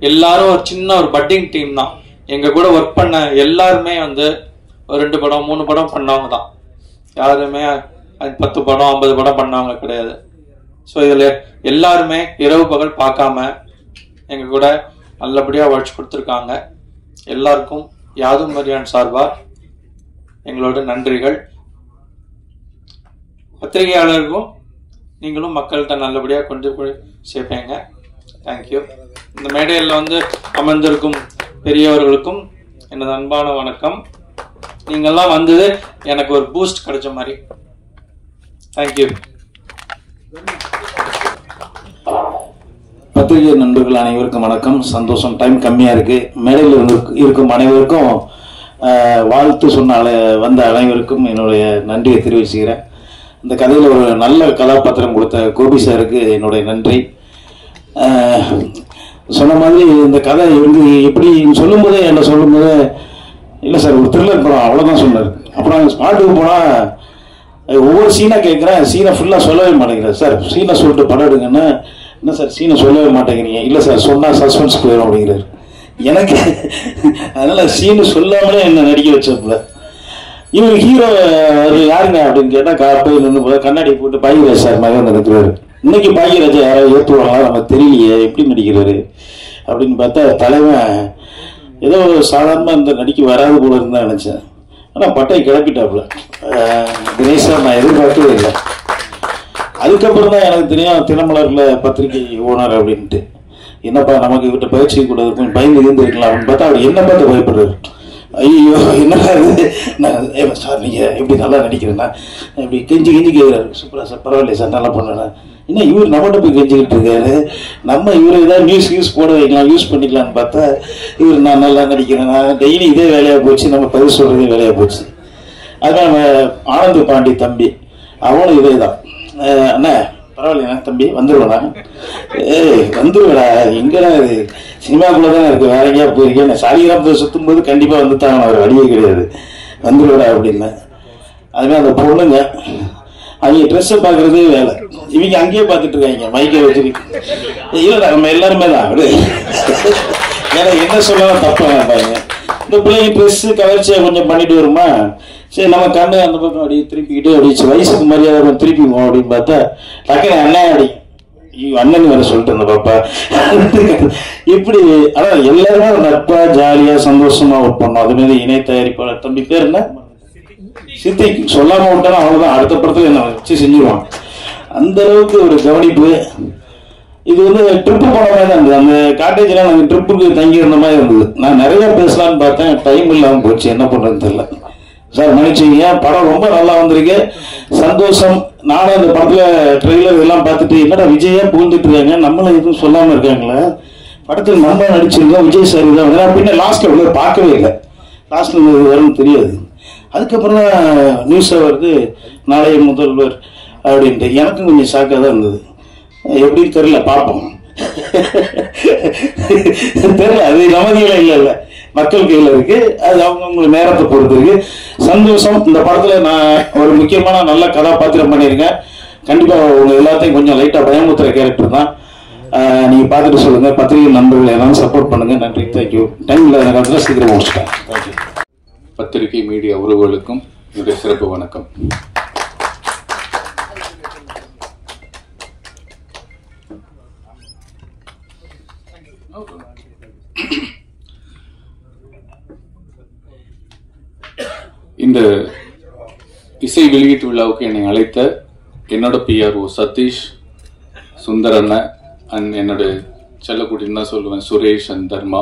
எல்லாரும் ஒரு சின்ன ஒரு பட்டிங் டீம் தான். எங்கள் கூட ஒர்க் பண்ண எல்லாருமே ஒரு 2 படம் 3 படம் பண்ணவங்க தான். யாருமே 10 படம் 50 படம் பண்ணவங்க கிடையாது. ஸோ இதில் எல்லாருமே இரவு பகல் பார்க்காம எங்கள் கூட நல்லபடியாக உழைச்சி கொடுத்துருக்காங்க. எல்லாருக்கும் யாதும் மரியான் சார்பாக எங்களோட நன்றிகள். பத்திரிகையாளருக்கும் நீங்களும் மக்கள்கிட்ட நல்லபடியாக கொண்டு போய் சேர்ப்பீங்க. தேங்க்யூ. இந்த மேடையில் அமர்ந்திருக்கும் பெரியவர்களுக்கும் எனது அன்பான வணக்கம். நீங்கள்லாம் வந்தது எனக்கு ஒரு பூஸ்ட் கிடைச்ச மாதிரி. தேங்க்யூ. பத்திரிகை நண்பர்கள் அனைவருக்கும் வணக்கம். சந்தோஷம். டைம் கம்மியாக இருக்குது. மேடையில் இருக்கும் அனைவருக்கும் வாழ்த்து சொன்ன வந்த அனைவருக்கும் என்னுடைய நன்றியை தெரிவிச்சுக்கிறேன். இந்த கதையில் ஒரு நல்ல கதாபாத்திரம் கொடுத்த கோபி சாருக்கு என்னுடைய நன்றி. சொன்ன மாதிரி இந்த கதை எப்படி சொல்லும்போதே என்ன சொல்லும்போது, இல்லை சார் ஒரு த்ரில்லர் படம் அவ்வளோதான் சொன்னார். அப்புறம் ஸ்பாட்டுக்கு போனால் ஒவ்வொரு சீனாக கேட்குறேன், சீனை ஃபுல்லாக சொல்லவே மாட்டேங்கிறேன். சார் சீனை சொல்லிட்டு படம் எடுங்கன்னா, என்ன சார் சீனை சொல்லவே மாட்டேங்கிறீங்க? இல்லை சார் சொன்னால் சஸ்பென்ஸ் போயிடும் அப்படிங்கிறார். எனக்கு அதனால் சீனு சொல்லாமலே என்ன நடிக்க வச்சப்பல. இவர் ஹீரோ யாருங்க அப்படின்னு கேட்டால் போய் நின்று கண்ணாடி போட்டு பாகியராஜ் சார் மாதிரி நினைக்கிறாரு. இன்னைக்கு பாகியராஜா யாராவது ஏற்றுவாங்களா நம்ம தெரியலையே, எப்படி நடிக்கிறாரு அப்படின்னு பார்த்தா தலைவன் ஏதோ சாதாரணமாக இந்த நடிக்க வராது போல இருந்தா நினச்சேன். ஆனால் பட்டை கிளப்பிட்டாப்புல தினேஷ் சார். நான் எதிர்பார்க்கவே இல்லை. அதுக்கப்புறம் தான் எனக்கு தெரியும் தினமலரில் பத்திரிகை ஓனர் அப்படின்ட்டு. என்னப்பா நமக்கு இவர்கிட்ட பயிற்சி கூட கொஞ்சம் பயந்து இருந்திருக்கலாம் அப்படின்னு பார்த்தா அவர் என்ன பார்த்து பயப்படுறாரு. ஐயோ என்னடா இது, நான் சார் நீங்கள் எப்படி நல்லா நடிக்கிறேன்னா இப்படி கெஞ்சி கேட்குறாரு. சூப்பரா சார், பரவாயில்லையே சார், நல்லா பண்ணேன். இன்னும் இவர் நம்மகிட்ட போய் கெஞ்சிக்கிட்டு இருக்காரு. நம்ம இவர் ஏதாவது நியூஸ் போட வைக்கலாம், யூஸ் பண்ணிக்கலான்னு பார்த்தா இவர் நான் நல்லா நடிக்கிறேன், நான் டெய்லி இதே வேலையாக போச்சு, நம்ம பதில் சொல்கிறதே வேலையாக போச்சு. அதுதான் ஆனந்த் பாண்டி தம்பி, அவனும் இதே தான். அண்ணா பரவாயில்லையா தம்பி, வந்துடுவேண்ணா. வந்துடுவேடா, எங்கடா இது சினிமாக்குள்ளே தானே இருக்குது, வேற எங்கேயா போயிருக்கேன். நான் சாலிகிராமத்தை சுற்றும் போது கண்டிப்பாக வந்துட்டாங்க, அவர் வழியே கிடையாது, வந்துடுவேடா அப்படின்னு. அதுமாதிரி அந்த பொண்ணுங்க அவங்க ட்ரெஸ்ஸை பார்க்குறதே வேலை. இவங்க அங்கேயே பார்த்துட்டு இருக்காங்க மைக்கை வச்சுருக்கு. இல்லைடா நம்ம எல்லாருமே தான் அப்படி. ஏன்னா என்ன சொல்லலாம் தப்பு வேண்டாங்க. இந்த பிள்ளைங்க ட்ரெஸ்ஸு கவர்ச்சியாக கொஞ்சம் பண்ணிட்டு வருமா, சரி நம்ம கண்ணு அந்த பக்கம் அப்படியே திருப்பிக்கிட்டு அப்படியே வயசுக்கு மரியாதை திருப்பிக்குவோம் அப்படின்னு பார்த்தா டக்குனு அண்ணன் அடி அண்ணன் வேற சொல்லிட்டு இருந்த பாப்பா இப்படி. ஆனால் எல்லாருமே நட்பா ஜாலியாக சந்தோஷமா ஒர்க் பண்ணோம். அது மாதிரி இணை தயாரிப்பாளர் தம்பி பேர் என்ன சித்தி, சொல்லாம விட்டாலும் அவ்வளோதான், அடுத்த படத்துல என்ன வச்சு செஞ்சிருவான். அந்த அளவுக்கு ஒரு கவனிப்பு. இது ட்ரிப்பு போன மாதிரி தான் இருந்தது. அந்த காட்டேஜ்ல நாங்கள் ட்ரிப்புக்கு தங்கி இருந்த மாதிரி இருந்தது. நான் நிறைய பேசலான்னு பார்த்தேன், டைம் இல்லாமல் போச்சு, என்ன பண்றதுன்னு தெரியல. சார் மன்னிச்சிங்க, படம் ரொம்ப நல்லா வந்திருக்கு, சந்தோஷம். நானும் இந்த படத்துல ட்ரெய்லர் இதெல்லாம் பார்த்துட்டு என்னடா விஜயா புகுந்துட்டு இருக்காங்க, நம்மளும் எதுவும் சொல்லாம இருக்காங்களே, படத்தில் நம்ம நடிச்சிருக்கோம், விஜய் சார் தான். பின்ன லாஸ்ட்ல வந்து பார்க்கவே இல்லை, லாஸ்ட்ல வரும்னு தெரியாது. அதுக்கப்புறம் தான் நியூஸை வருது நாளைய முதல்வர் அப்படின்ட்டு. எனக்கும் கொஞ்சம் ஷாக்காக தான் இருந்தது. எப்படின்னு தெரியல, பார்ப்போம். தெரியல, அது நம்ம கையில் இல்லை, மக்கள் கையில் இருக்கு. அது அவங்கவுங்க நேரத்தை பொறுத்து இருக்கு. சந்தோஷம். இந்த படத்துல நான் ஒரு முக்கியமான நல்ல கதாபாத்திரம் பண்ணியிருக்கேன். கண்டிப்பா உங்க எல்லாத்தையும் கொஞ்சம் லைட்டா பயமுத்துற கேரக்டர் தான். நீங்க பார்த்துட்டு சொல்லுங்க. பத்திரிகை நண்பர்கள் எல்லாரும் சப்போர்ட் பண்ணுங்க. நன்றி, தேங்க்யூ. டைம் இல்லாத காலத்தில் சீக்கிரம் முடிச்சிட்டேன். தேங்க்யூ. பத்திரிகை மீடியா உறவுகளுக்கும் என்னுடைய சிறப்பு வணக்கம். இந்த இசை வெளியீட்டு விழாவுக்கு என்னை அழைத்த என்னோட PRO சதீஷ், சுந்தர் அண்ணன் அண்ட் என்னோட செல்லக்குட்டின்னு தான் சொல்லுவேன், சுரேஷ் அண்ட் தர்மா,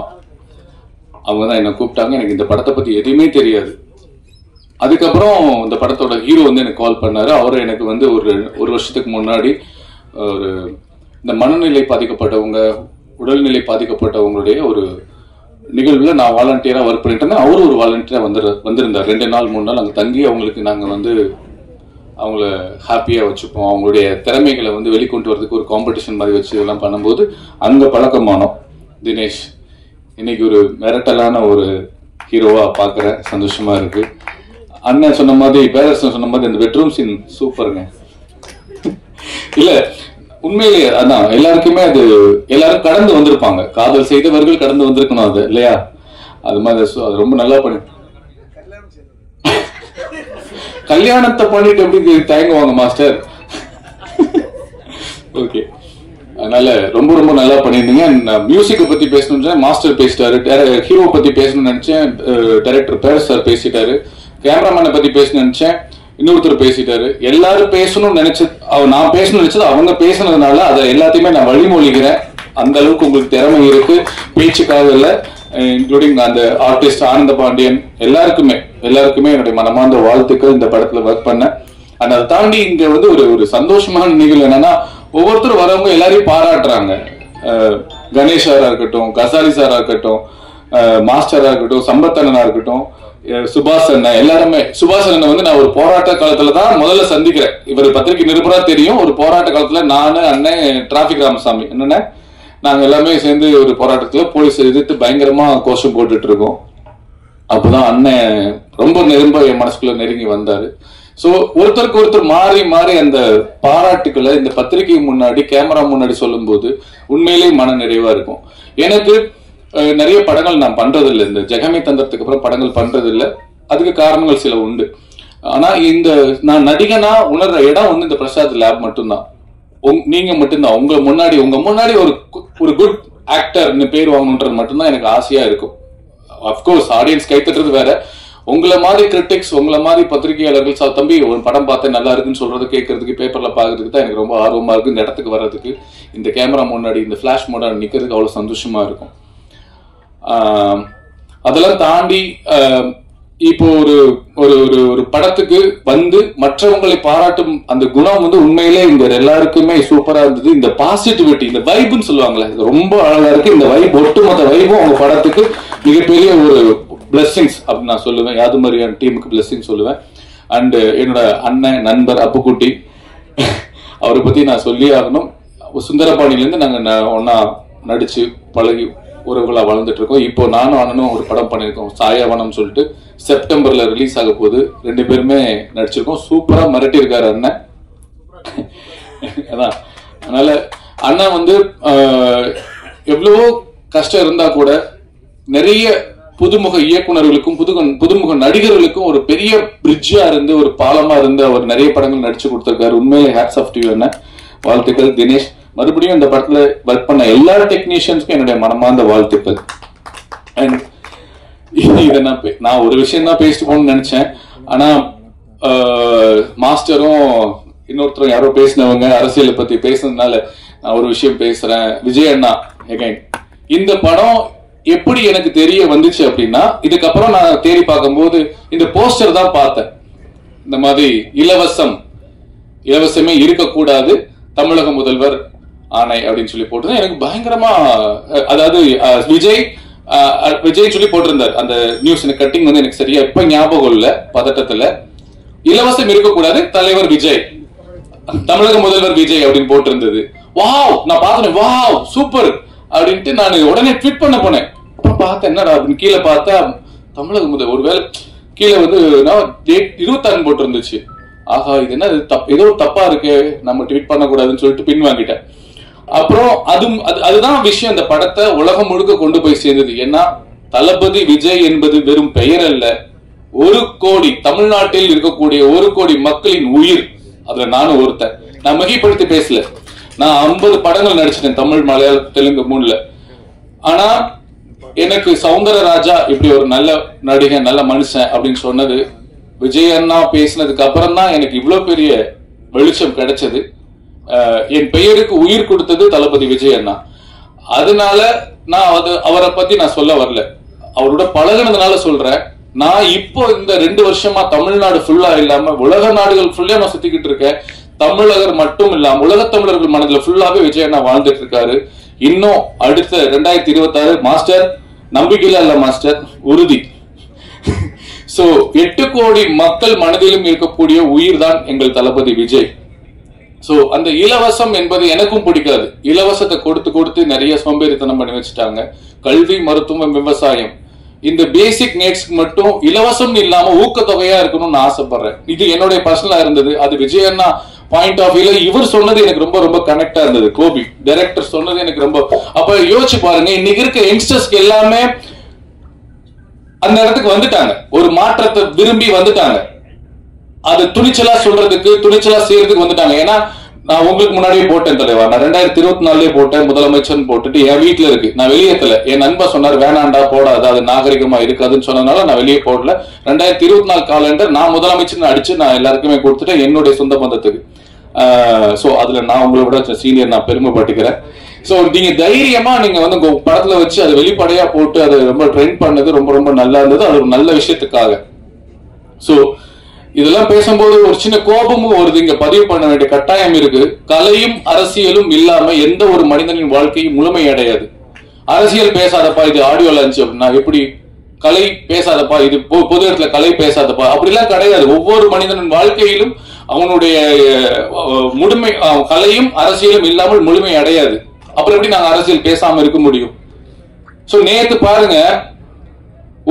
அவங்க தான் என்னை கூப்பிட்டாங்க. எனக்கு இந்த படத்தை பற்றி எதுவுமே தெரியாது. அதுக்கப்புறம் இந்த படத்தோட ஹீரோ வந்து எனக்கு கால் பண்ணாரு. அவரை எனக்கு வந்து ஒரு வருஷத்துக்கு முன்னாடி ஒரு இந்த மனநிலை பாதிக்கப்பட்டவங்க, உடல்நிலை பாதிக்கப்பட்டவங்களுடைய ஒரு நிகழ்வில் நான் வாலண்டியராக ஒர்க் பண்ணிட்டு இருந்தேன். அவரும் ஒரு வாலண்டியராக வந்திருந்தார். 2 நாள் 3 நாள் அங்கே தங்கி அவங்களுக்கு நாங்கள் வந்து அவங்கள ஹாப்பியாக வச்சுப்போம், அவங்களுடைய திறமைகளை வந்து வெளிக்கொண்டு வரதுக்கு ஒரு காம்படிஷன் மாதிரி வச்சு இதெல்லாம் பண்ணும்போது அங்கே பழக்கமானோம். தினேஷ் இன்னைக்கு ஒரு மிரட்டலான ஒரு ஹீரோவாக பார்க்குறேன், சந்தோஷமாக இருக்கு. அண்ணன் சொன்ன மாதிரி, பேரரசன் சொன்ன மாதிரி அந்த பெட்ரூம் சீன் சூப்பருங்க. இல்லை உண்மையிலேயே அதான் எல்லாருக்குமே அது எல்லாரும் கடந்து வந்திருப்பாங்க, காதல் செய்தவர்கள் கடந்து வந்திருக்கணும் அது இல்லையா? அது மாதிரி அது ரொம்ப நல்லா பண்ணி கல்யாணத்தை பண்ணிட்டு எப்படி தயங்குவாங்க மாஸ்டர். ஓகே, அதனால ரொம்ப ரொம்ப நல்லா பண்ணியிருந்தீங்க. மியூசிக்கை பத்தி பேசணும்னு மாஸ்டர் பேசிட்டாரு, ஹீரோ பத்தி பேசணும்னு நினைச்சேன், டைரக்டர் பேரஸ் சார் பேசிட்டாரு, கேமராமேனை பத்தி பேசணும்னு நினைச்சேன், இன்னொருத்தர் பேசிட்டாரு. எல்லாரும் பேசணும்னு நினைச்சது, நான் பேசணும்னு நினைச்சது அவங்க பேசினதுனால அதை எல்லாத்தையுமே நான் வழிமொழிகிறேன். அந்த அளவுக்கு உங்களுக்கு திறமை இருக்கு, பேச்சுக்காக இல்லை, இன்க்ளூடிங் அந்த ஆர்டிஸ்ட் ஆனந்த பாண்டியன் எல்லாருக்குமே என்னுடைய மனமார்ந்த வாழ்த்துக்கள். இந்த படத்துல ஒர்க் பண்ண அண்ட் அதை தாண்டி இங்க வந்து ஒரு சந்தோஷமான நிகழ்வு என்னன்னா, ஒவ்வொருத்தரும் வரவங்க எல்லாரையும் பாராட்டுறாங்க. கணேஷ் சாரா இருக்கட்டும், கசாலி சாரா இருக்கட்டும், மாஸ்டரா இருக்கட்டும், சம்பத்தண்ணனா இருக்கட்டும், சுபாஷ் அண்ணன், எல்லாருமே. சுபாஷ் அண்ணன் வந்து நான் ஒரு போராட்ட காலத்துல தான் முதல்ல சந்திக்கிறேன். இவர் பத்திரிகை நிருபரா தெரியும். ஒரு போராட்ட காலத்துல நானு அண்ணன் டிராபிக் ராமசாமி என்னென்ன நாங்க எல்லாமே சேர்ந்து ஒரு போராட்டத்துல போலீஸ் எதிர்த்து பயங்கரமா கோஷம் போட்டுட்டு இருக்கோம். அப்பதான் அண்ணன் ரொம்ப என் மனசுக்குள்ள நெருங்கி வந்தாரு. சோ ஒருத்தருக்கு ஒருத்தர் மாறி மாறி அந்த பாராட்டுக்களை இந்த பத்திரிகை முன்னாடி, கேமரா முன்னாடி சொல்லும் போது உண்மையிலேயே மன நிறைவா இருக்கும். எனக்கு நிறைய படங்கள் நான் பண்றது இல்லை, இந்த ஜெகமே தந்தத்துக்கு அப்புறம் படங்கள் பண்றது இல்லை. அதுக்கு காரணங்கள் சில உண்டு. ஆனா இந்த நான் நடிகனா உணர்ற இடம் வந்து இந்த பிரசாத் லேப் மட்டும்தான். நீங்க மட்டும்தான் உங்க முன்னாடி ஒரு குட் ஆக்டர்னு பேர் வாங்கணுன்றது மட்டும்தான் எனக்கு ஆசையா இருக்கும். அப்கோர்ஸ் ஆடியன்ஸ் கைத்தட்டுறது வேற, உங்களை மாதிரி கிரிட்டிக்ஸ், உங்களை மாதிரி பத்திரிகையாளர்கள் தம்பி ஒரு படம் பார்த்தேன் நல்லா இருக்குன்னு சொல்றது கேட்கறதுக்கு, பேப்பர்ல பாக்குறதுக்கு தான் எனக்கு ரொம்ப ஆர்வமா இருக்கு. இந்த இடத்துக்கு வர்றதுக்கு, இந்த கேமரா முன்னாடி, இந்த பிளாஷ் மோடால் நிக்கிறதுக்கு அவ்வளவு சந்தோஷமா இருக்கும். அதெல்லாம் தாண்டி இப்போ ஒரு படத்துக்கு வந்து மற்றவங்களை பாராட்டும் அந்த குணம் வந்து உண்மையிலே இந்த எல்லாருக்குமே சூப்பரா இருந்தது. இந்த பாசிட்டிவிட்டி, இந்த வைப்னு சொல்லுவாங்களே, ரொம்ப அழகா இருக்கு. இந்த வைப், ஒட்டுமொத்த வைப்பும் உங்க படத்துக்கு மிகப்பெரிய ஒரு பிளெஸிங்ஸ் அப்படின்னு நான் சொல்லுவேன். யாது மாதிரியான டீமுக்கு பிளெஸிங் சொல்லுவேன். அண்ட் என்னோட அண்ணன் நண்பர் அப்புக்குட்டி, அவரை பத்தி நான் சொல்லி ஆகணும். சுந்தரபாணியிலேருந்து நாங்க ஒன்னா நடிச்சு பழகி உறவுகளா வளர்ந்துட்டு இருக்கோம். இப்போ நானும் அண்ணனும் ஒரு படம் பண்ணியிருக்கோம், சாயாவனம் சொல்லிட்டு, செப்டம்பர்ல ரிலீஸ் ஆக போகுது. 2 பேருமே நடிச்சிருக்கோம். சூப்பரா மிரட்டி இருக்காரு அண்ணன். அதான் அதனால அண்ணன் வந்து எவ்வளவோ கஷ்டம் இருந்தா கூட நிறைய புதுமுக இயக்குநர்களுக்கும் புதுமுக நடிகர்களுக்கும் ஒரு பெரிய பிரிட்ஜா இருந்து, ஒரு பாலமா இருந்து அவர் நிறைய படங்கள் நடிச்சு கொடுத்திருக்காரு. உண்மையிலே ஹேட்ஸ் ஆஃப் டு யூ அண்ணன். வாழ்த்துக்கள். தினேஷ், மறுபடியும் இந்த படத்துல ஒர்க் பண்ண எல்லா டெக்னீஷியன்ஸ்க்கும் என்னுடைய மனமார்ந்த வாழ்த்துக்கள். அண்ட் இதை நான் ஒரு விஷயம் தான் பேசிட்டு போகணும்னு நினைச்சேன். ஆனா மாஸ்டரும் இன்னொருத்தரும் யாரோ பேசினவங்க அரசியலை பத்தி பேசுனதுனால நான் ஒரு விஷயம் பேசுறேன். விஜய் அண்ணா, எகைன் இந்த படம் எப்படி எனக்கு தெரிய வந்துச்சு அப்படின்னா, இதுக்கப்புறம் நான் தேடி பார்க்கும்போது இந்த போஸ்டர் தான் பார்த்தேன். இந்த மாதிரி இலவசமே இருக்கக்கூடாது, தமிழக முதல்வர் ஆணை அப்படின்னு சொல்லி போட்டு எனக்கு பயங்கரமா, அதாவது விஜய் சொல்லி போட்டிருந்தார் அந்த நியூஸ். கட்டிங் வந்து எனக்கு சரியா இப்ப ஞாபகம் இல்ல, பதட்டத்துல. இலவசம் இருக்கக்கூடாது, தலைவர் விஜய், தமிழக முதல்வர் விஜய் அப்படின்னு போட்டிருந்தது. வாவ், நான் பார்த்தேன், வாவ் சூப்பர் அப்படின்ட்டு நான் உடனே ட்வீட் பண்ண போனேன். அப்புறம் பார்த்தேன் என்னடா அப்படின்னு கீழே பார்த்தா தமிழக முதல் ஒருவேளை கீழே வந்து 26 போட்டு இருந்துச்சு. ஆஹா, இது என்ன ஏதோ தப்பா இருக்கு, நம்ம ட்வீட் பண்ணக்கூடாதுன்னு சொல்லிட்டு பின் வாங்கிட்டேன். அப்புறம் அதுதான் விஷயம், இந்த படத்தை உலகம் முழுக்க கொண்டு போய் சேர்ந்தது. ஏன்னா தளபதி விஜய் என்பது வெறும் பெயர் அல்ல, 1 கோடி தமிழ்நாட்டில் இருக்கக்கூடிய 1 கோடி மக்களின் உயிர். அதுல நானும் ஒருத்தன். நான் மிகைப்படுத்தி பேசல, நான் 50 படங்கள் நடிச்சிட்டேன், தமிழ், மலையாளம், தெலுங்கு 3ல. ஆனா எனக்கு சௌந்தரராஜா இப்படி ஒரு நல்ல நடிகன், நல்ல மனுஷன் அப்படின்னு சொன்னது விஜய் அண்ணா பேசினதுக்கு அப்புறம் தான் எனக்கு இவ்வளவு பெரிய வெளிச்சம் கிடைச்சது. என் பெயருக்கு உயிர் கொடுத்தது தளபதி விஜய் அண்ணா. அதனால நான் அவரை பத்தி நான் சொல்ல வரல, அவரோட பழகினதுனால சொல்றேன். நான் இப்போ இந்த 2 வருஷமா தமிழ்நாடு ஃபுல்லா இல்லாம உலக நாடுகள் ஃபுல்லா நான் சுத்திக்கிட்டு இருக்கேன். தமிழகர் மட்டும் இல்லாம உலக தமிழர்கள் மனதுல ஃபுல்லாவே விஜய் அண்ணா வாழ்ந்துட்டு இருக்காரு. இன்னும் அடுத்த 2026 மாஸ்டர், நம்பிக்கையில இல்ல மாஸ்டர், உறுதி. சோ 8 கோடி மக்கள் மனதிலும் இருக்கக்கூடிய உயிர் தான் எங்கள் தளபதி விஜய். சோ அந்த இலவசம் என்பது எனக்கும் பிடிக்காது. இலவசத்தை கொடுத்து நிறைய சோம்பேறித்தனம் பண்ணி வச்சுட்டாங்க. கல்வி, மருத்துவம், விவசாயம், இந்த பேசிக் நீட்ஸ்க்கு மட்டும் இலவசம் இல்லாம ஊக்கத்தொகையா இருக்கணும்னு ஆசைப்படுறேன். இது என்னுடைய பர்சனலா இருந்தது. அது விஜய் அண்ணா பாயிண்ட் ஆஃப் வியூல இவர் சொன்னது எனக்கு ரொம்ப ரொம்ப கனெக்டா இருந்தது. கோபி டைரக்டர் சொன்னது எனக்கு ரொம்ப, அப்ப யோசிச்சு பாருங்க, இன்னைக்கு இருக்க யங்ஸ்டர்ஸ்க்கு எல்லாமே அந்த இடத்துக்கு வந்துட்டாங்க, ஒரு மாற்றத்தை விரும்பி வந்துட்டாங்க. அது துணிச்சலா சொல்றதுக்கு, துணிச்சலா செய்யறதுக்கு வந்துட்டாங்க. ஏன்னா நான் உங்களுக்கு முன்னாடியே போட்டேன் தலைவா, நான் 2024 போட்டேன், முதலமைச்சர் போட்டுட்டு என் வீட்டுல இருக்கு, நான் வெளியேற்றல. என் நண்பர் சொன்னார் வேணாண்டா போடாது, அது நாகரிகமா இருக்காதுன்னு சொன்னதுனால நான் வெளியே போடல. 2024 காலண்டர் நான் முதலமைச்சர் அடிச்சு நான் எல்லாருக்குமே கொடுத்துட்டேன், என்னுடைய சொந்த பந்தத்துக்கு. சோ அதுல நான் உங்களை விட சீனியர், நான் பெருமைப்பட்டுக்கிறேன். சோ நீங்க தைரியமா நீங்க வந்து உங்க படத்துல வச்சு அதை வெளிப்படையா போட்டு அதை ரொம்ப ட்ரெண்ட் பண்ணது ரொம்ப ரொம்ப நல்லா இருந்தது. அது ஒரு நல்ல விஷயத்துக்காக. சோ இதெல்லாம் பேசும்போது ஒரு சின்ன கோபமும் வருது, இங்க பதிவு பண்ண வேண்டிய கட்டாயம் இருக்கு. கலையும் அரசியலும் இல்லாம எந்த ஒரு மனிதனின் வாழ்க்கையும் முழுமை அடையாது. அரசியல் பேசாதப்பா, இது ஆடியோ லான்ச் அப்படின்னா எப்படி? கலை பேசாதப்பா, இது பொது இடத்துல கலை பேசாதப்பா, அப்படிலாம் கிடையாது. ஒவ்வொரு மனிதனின் வாழ்க்கையிலும் அவனுடைய முழுமை, கலையும் அரசியலும் இல்லாமல் முழுமை அடையாது. அப்புறம் எப்படி நாங்க அரசியல் பேசாம இருக்க முடியும்? சோ நேத்து பாருங்க,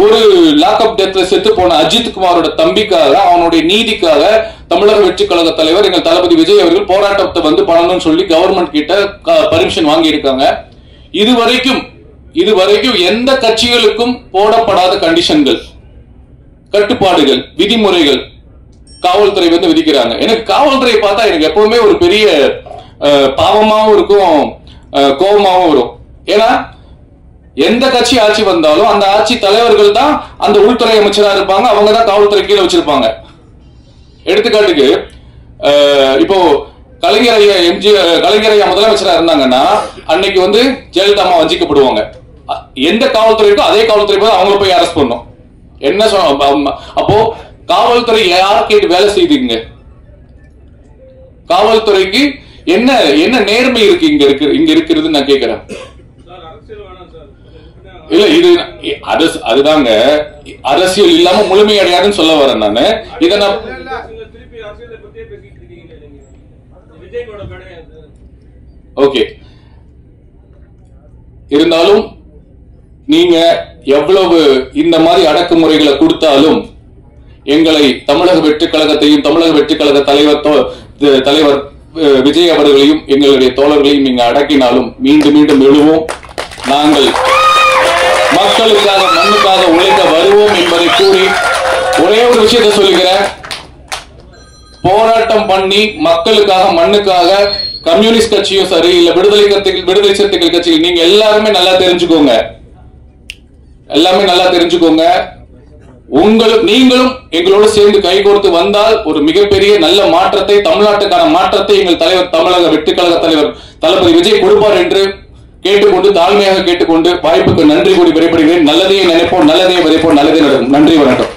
ஒரு லாக்அப் டெத்ல செத்து போன அஜித் குமாரோட தம்பிக்காக, அவனுடைய நீதிக்காக தமிழக வெற்றி கழக தலைவர் எங்கள் தளபதி விஜய் அவர்கள் போராட்டத்தை வந்து பண்ணணும்னு சொல்லி கவர்மெண்ட் கிட்ட பர்மிஷன் வாங்கி இருக்காங்க. இதுவரைக்கும் எந்த கட்சிகளுக்கும் போடப்படாத கண்டிஷன்கள், கட்டுப்பாடுகள், விதிமுறைகள் காவல்துறை வந்து விதிக்கிறாங்க. எனக்கு காவல்துறையை பார்த்தா எனக்கு எப்பவுமே ஒரு பெரிய பாவமாவும் இருக்கும், கோபமாவும் வரும். ஏன்னா எந்த கட்சி ஆட்சி வந்தாலும் அந்த ஆட்சி தலைவர்கள் தான் அந்த உள்துறை அமைச்சரா இருப்பாங்க, அவங்க தான் காவல்துறை கீழே வச்சிருப்பாங்க. எடுத்துக்காட்டுக்கு இப்போ கலைஞர் ஐயா முதலமைச்சரா இருந்தாங்கன்னா அன்னைக்கு வந்து ஜெயலலிதா அம்மா வஞ்சிக்கப்படுவாங்க. எந்த காவல்துறை இருக்கோ அதே காவல்துறை போய் அவங்க போய் அரெஸ்ட் பண்ணும். என்ன சொன்ன அப்போ காவல்துறை யார் கேட்டு வேலை செய்துங்க? காவல்துறைக்கு என்ன என்ன நேர்மை இருக்கு இங்க இருக்கிறது நான் கேட்கிறேன். இல்ல இது அதுதாங்க, அரசியல் இல்லாம முழுமை அடையாதுன்னு சொல்ல வரேன் நானு. இத நான் ஓகே, இருந்தாலும் நீங்க எவ்வளவு இந்த மாதிரி அடக்குமுறைகளை கொடுத்தாலும் எங்களை தமிழக வெற்றி கழகத்தையும் தமிழக வெற்றி கழக தலைவர் விஜய் அவர்களையும் எங்களுடைய தோழர்களையும் நீங்க அடக்கினாலும் மீண்டும் மீண்டும் எழுவோம். நாங்கள் மக்களுக்காக மண்ணுக்காக உழைக்க வருவோம் என்பதை கூறி ஒரே ஒரு விஷயத்தை சொல்லுகிறேன். போராட்டம் பண்ணி மக்களுக்காக மண்ணுக்காக கம்யூனிஸ்ட் கட்சியும் சரி, இல்ல விடுதலை சிறுத்தைகள் கட்சிகள், நீங்க எல்லாருமே நல்லா தெரிஞ்சுக்கோங்க, நீங்களும் எங்களோடு சேர்ந்து கைகோர்த்து வந்தால் ஒரு மிகப்பெரிய நல்ல மாற்றத்தை, தமிழ்நாட்டுக்கான மாற்றத்தை எங்கள் தலைவர் தமிழக வெற்றி கழக தலைவர் தளபதி விஜய் கொடுப்பார் என்று கேட்டுக்கொண்டு தாழ்மையாக கேட்டுக்கொண்டு வாய்ப்புக்கு நன்றி கூடி விடைபெறுகிறேன். நல்லதையும் நினைப்போம், நல்லதையும் விதைப்போம், நல்லதே நடக்கும். நன்றி, வணக்கம்.